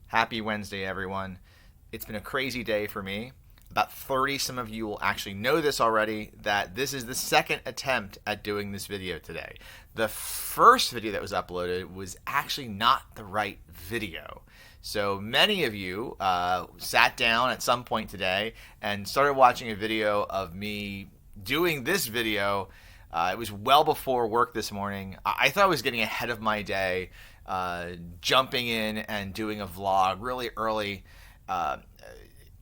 Happy Wednesday, everyone. It's been a crazy day for me. About 30 some of you will actually know this already, that this is the second attempt at doing this video today. The first video that was uploaded was actually not the right video. So many of you sat down at some point today and started watching a video of me doing this video. It was well before work this morning. I thought I was getting ahead of my day, jumping in and doing a vlog really early,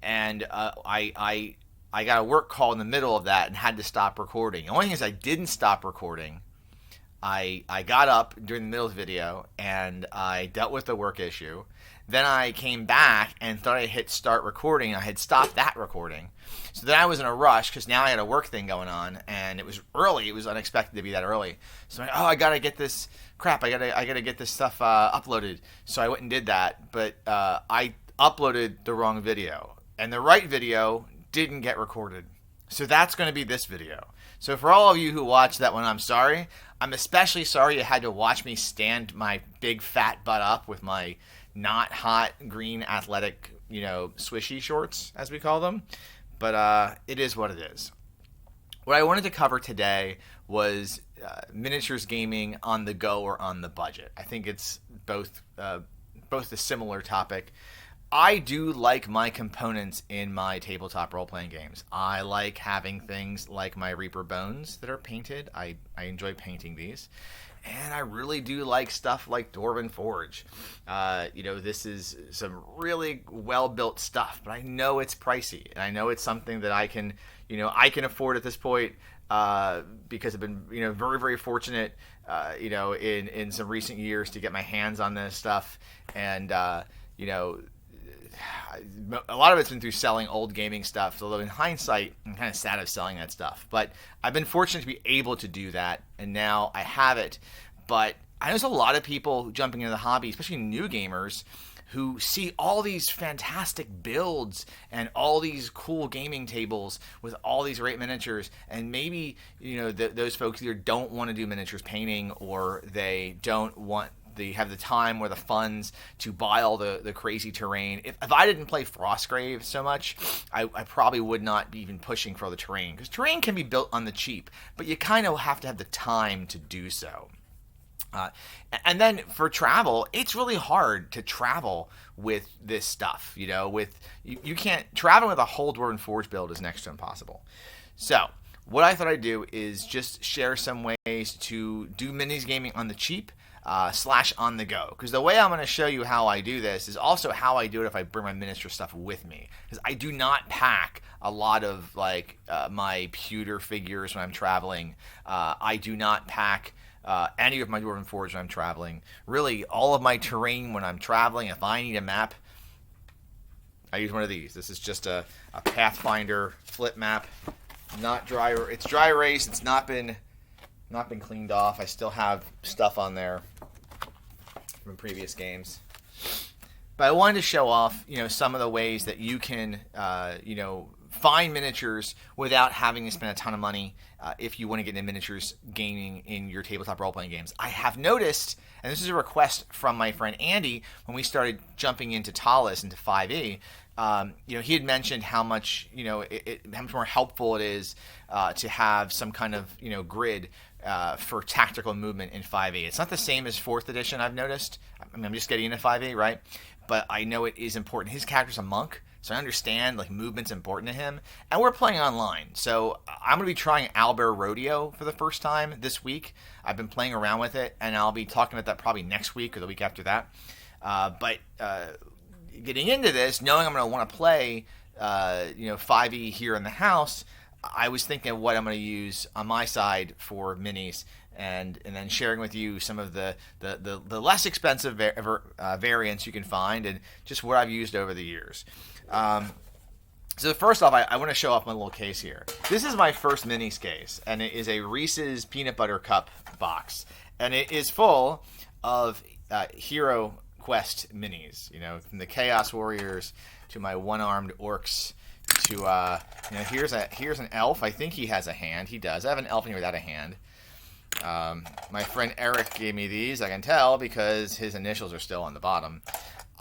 and I got a work call in the middle of that and had to stop recording. The only thing is I didn't stop recording. I got up during the middle of the video and I dealt with the work issue. Then I came back and thought I hit start recording. I had stopped that recording. So then I was in a rush because now I had a work thing going on and it was early. It was unexpected to be that early. So I'm like, I gotta get this crap. I gotta get this stuff uploaded. So I went and did that. But I uploaded the wrong video. And the right video didn't get recorded. So that's going to be this video. So for all of you who watched that one, I'm sorry. I'm especially sorry you had to watch me stand my big fat butt up with my not hot green athletic, swishy shorts, as we call them. But it is what it is. What I wanted to cover today was miniatures gaming on the go or on the budget. I think it's both a similar topic. I do like my components in my tabletop role-playing games. I like having things like my Reaper Bones that are painted. I enjoy painting these. And I really do like stuff like Dwarven Forge. This is some really well-built stuff, but I know it's pricey. And I know it's something that I can afford at this point because I've been, very, very fortunate, in some recent years to get my hands on this stuff. And, a lot of it's been through selling old gaming stuff, although in hindsight, I'm kind of sad of selling that stuff. But I've been fortunate to be able to do that, and now I have it. But I know there's a lot of people jumping into the hobby, especially new gamers, who see all these fantastic builds and all these cool gaming tables with all these great miniatures, and maybe those folks either don't want to do miniatures painting or they don't want they have the time or the funds to buy all the crazy terrain. If I didn't play Frostgrave so much, I probably would not be even pushing for the terrain, because terrain can be built on the cheap, but you kind of have to have the time to do so. And then for travel, it's really hard to travel with this stuff. You can't travel with a whole Dwarven Forge build is next to impossible. So what I thought I'd do is just share some ways to do minis gaming on the cheap, / on the go, because the way I'm going to show you how I do this is also how I do it if I bring my miniature stuff with me, because I do not pack a lot of my pewter figures when I'm traveling. I do not pack any of my Dwarven Forge when I'm traveling. Really, all of my terrain when I'm traveling, if I need a map, I use one of these. This is just a Pathfinder flip map. It's dry erase. It's not been cleaned off. I still have stuff on there from previous games. But I wanted to show off, some of the ways that you can, find miniatures without having to spend a ton of money if you want to get into miniatures gaming in your tabletop role-playing games. I have noticed, and this is a request from my friend Andy, when we started jumping into Talis, into 5e, he had mentioned how much, how much more helpful it is to have some kind of, grid for tactical movement in 5e. It's not the same as 4th edition, I've noticed. I'm just getting into 5e, right? But I know it is important. His character's a monk, so I understand movement's important to him. And we're playing online, so I'm going to be trying Owlbear Rodeo for the first time this week. I've been playing around with it, and I'll be talking about that probably next week or the week after that. But getting into this, knowing I'm going to want to play 5e here in the house, I was thinking of what I'm going to use on my side for minis, and then sharing with you some of the less expensive variants you can find, and just what I've used over the years. So first off, I want to show off my little case here. This is my first minis case, and it is a Reese's Peanut Butter Cup box, and it is full of Hero Quest minis. From the Chaos Warriors to my one-armed orcs to here's an elf. I think he has a hand. He does. I have an elf in here without a hand. My friend Eric gave me these. I can tell because his initials are still on the bottom.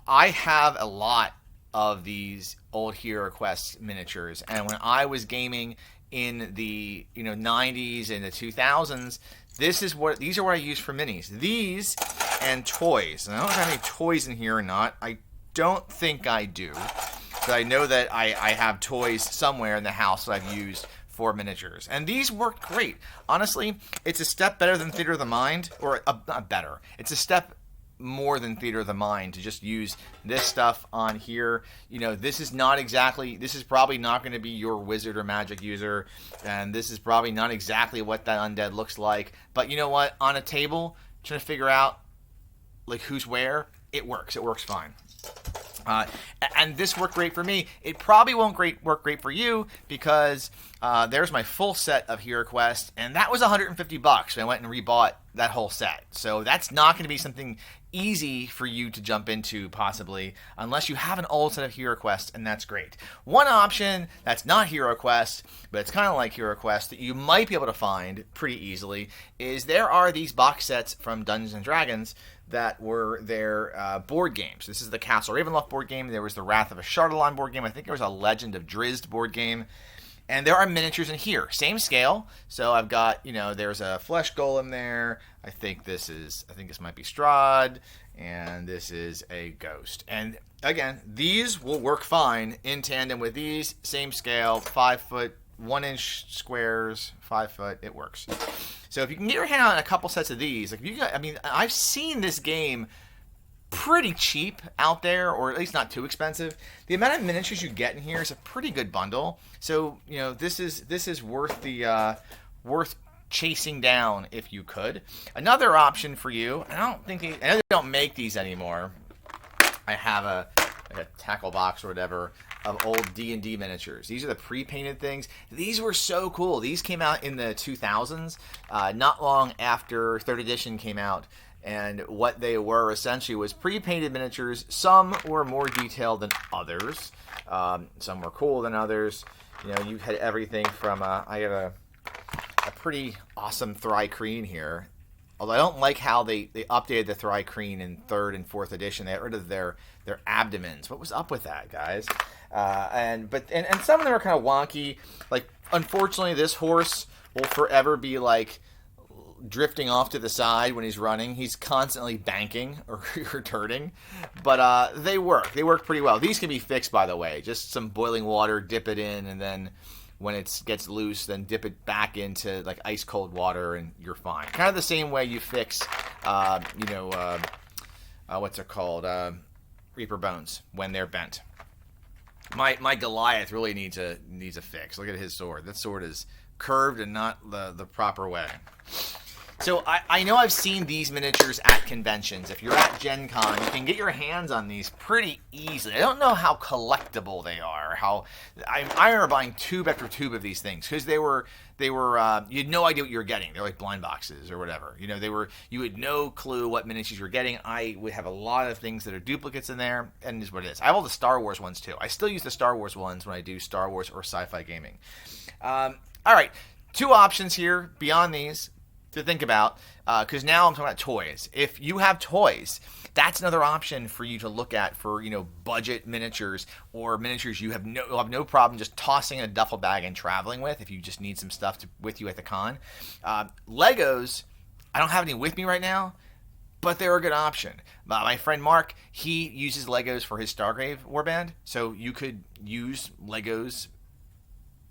I have a lot of these old Hero Quest miniatures, and when I was gaming in the 90s and the 2000s, these are what I use for minis. These and toys. And I don't know if I have any toys in here or not. I don't think I do, but I know that I have toys somewhere in the house that I've used for miniatures, and these worked great. Honestly, it's a step better than Theater of the Mind, or not better. It's a step more than Theater of the Mind to just use this stuff on here. This is probably not going to be your wizard or magic user, and this is probably not exactly what that undead looks like. But you know what? On a table, trying to figure out like who's where, it works. It works fine. And this worked great for me. It probably won't work great for you, because there's my full set of Hero Quest, and that was $150. I went and rebought that whole set. So that's not going to be something easy for you to jump into, possibly, unless you have an old set of Hero Quest, and that's great. One option that's not Hero Quest, but it's kind of like Hero Quest, that you might be able to find pretty easily, is there are these box sets from Dungeons & Dragons that were their board games. This is the Castle Ravenloft board game. There was the Wrath of Ashardalon board game. I think there was a Legend of Drizzt board game. And there are miniatures in here. Same scale. So I've got, there's a flesh golem there. I think this might be Strahd. And this is a ghost. And again, these will work fine in tandem with these. Same scale, 5 foot, 1 inch squares, 5 foot. It works. So if you can get your hand on a couple sets of these, I've seen this game pretty cheap out there, or at least not too expensive. The amount of miniatures you get in here is a pretty good bundle. So this is worth the worth chasing down if you could. Another option for you, I know they don't make these anymore. I have a tackle box or whatever of old D&D miniatures. These are the pre-painted things. These were so cool. These came out in the 2000s, not long after 3rd edition came out. And what they were essentially was pre-painted miniatures. Some were more detailed than others. Some were cooler than others. You had everything from I have a pretty awesome Thri-kreen here. Although I don't like how they updated the Thri-kreen in 3rd and 4th edition. They got rid of their abdomens. What was up with that, guys? And some of them are kind of wonky. Like, unfortunately, this horse will forever be like drifting off to the side when he's running. He's constantly banking or turning. But they work. They work pretty well. These can be fixed, by the way. Just some boiling water, dip it in, and then when it gets loose, then dip it back into like ice cold water, and you're fine. Kind of the same way you fix, what's it called? Reaper bones when they're bent. My Goliath really needs a fix. Look at his sword. That sword is curved and not the proper way. So I know I've seen these miniatures at conventions. If you're at Gen Con, you can get your hands on these pretty easily. I don't know how collectible they are. I remember buying tube after tube of these things, because they were you had no idea what you were getting. They're like blind boxes or whatever. You had no clue what miniatures you were getting. I would have a lot of things that are duplicates in there, and this is what it is. I have all the Star Wars ones too. I still use the Star Wars ones when I do Star Wars or sci-fi gaming. All right, 2 options here beyond these to think about, because now I'm talking about toys. If you have toys, that's another option for you to look at for budget miniatures, or miniatures you'll have no problem just tossing in a duffel bag and traveling with if you just need some stuff with you at the con. Legos, I don't have any with me right now, but they're a good option. My friend Mark, he uses Legos for his Stargrave warband, so you could use Legos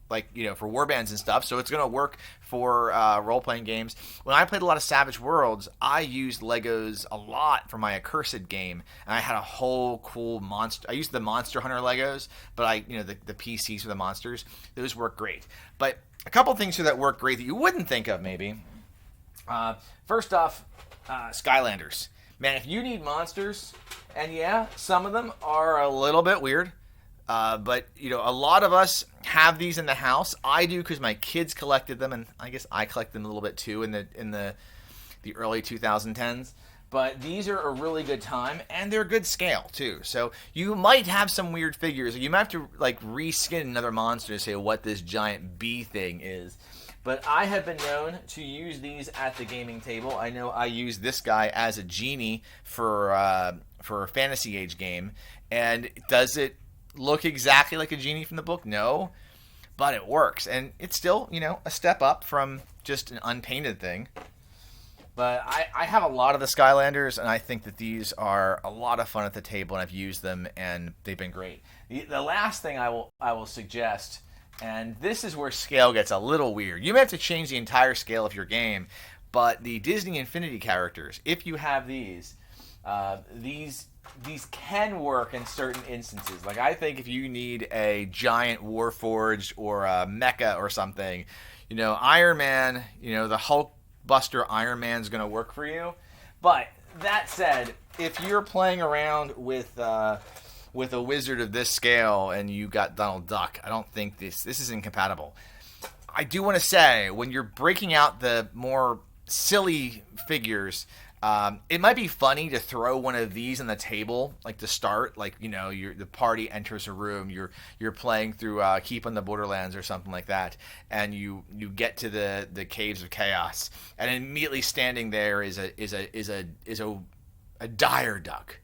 for warbands and stuff, so it's going to work for role-playing games. When I played a lot of Savage Worlds, I used Legos a lot for my Accursed game, and I had a whole cool monster. I used the Monster Hunter Legos, but the PCs for the monsters, those work great. But a couple things here that work great that you wouldn't think of, maybe. First off, Skylanders. Man, if you need monsters, and yeah, some of them are a little bit weird, but a lot of us have these in the house. I do because my kids collected them, and I guess I collect them a little bit too in the early 2010s. But these are a really good time, and they're good scale too. So you might have some weird figures. You might have to reskin another monster to say what this giant bee thing is. But I have been known to use these at the gaming table. I know I use this guy as a genie for for a fantasy age game. And does it look exactly like a genie from the book? No, but it works, and it's still, a step up from just an unpainted thing. But I have a lot of the Skylanders, and I think that these are a lot of fun at the table, and I've used them, and they've been great. The last thing I will suggest, and this is where scale gets a little weird. You may have to change the entire scale of your game, but the Disney Infinity characters, if you have these can work in certain instances. Like, I think if you need a giant Warforged or a Mecha or something, Iron Man, the Hulkbuster Iron Man's going to work for you. But that said, if you're playing around with a wizard of this scale and you got Donald Duck, I don't think this is incompatible. I do want to say, when you're breaking out the more silly figures, it might be funny to throw one of these on the table, like to start, like, the party enters a room, you're playing through Keep on the Borderlands or something like that, and you get to the Caves of Chaos, and immediately standing there is a dire duck.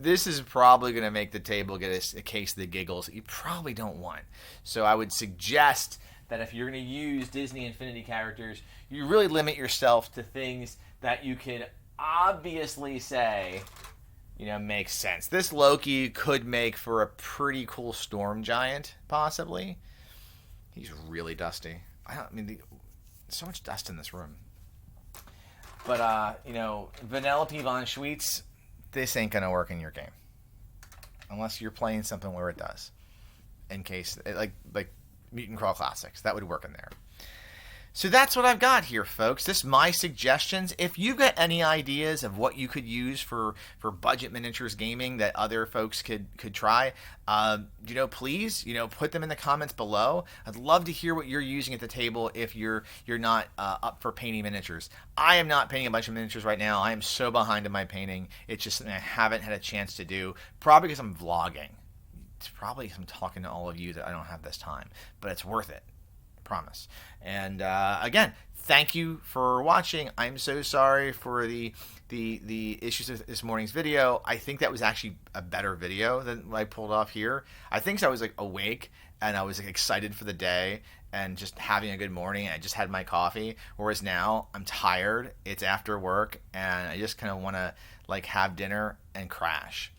This is probably going to make the table get a case of the giggles that you probably don't want. So I would suggest that if you're going to use Disney Infinity characters, you really limit yourself to things that you could obviously say, makes sense. This Loki could make for a pretty cool storm giant, possibly. He's really dusty. There's so much dust in this room. But, Vanellope von Schweetz, this ain't going to work in your game. Unless you're playing something where it does. In case, like Mutant Crawl Classics, that would work in there. So that's what I've got here, folks. This is my suggestions. If you've got any ideas of what you could use for budget miniatures gaming that other folks could try, please, put them in the comments below. I'd love to hear what you're using at the table if you're not up for painting miniatures. I am not painting a bunch of miniatures right now. I am so behind in my painting. It's just something I haven't had a chance to do, probably because I'm vlogging. It's probably because I'm talking to all of you that I don't have this time, but it's worth it. Promise. And again, thank you for watching. I'm so sorry for the issues with this morning's video. I think that was actually a better video than what I pulled off here. I think I was awake and I was excited for the day and just having a good morning. I just had my coffee, whereas now I'm tired. It's after work and I just kind of want to have dinner and crash.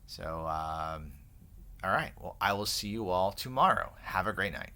So all right, well, I will see you all tomorrow. Have a great night.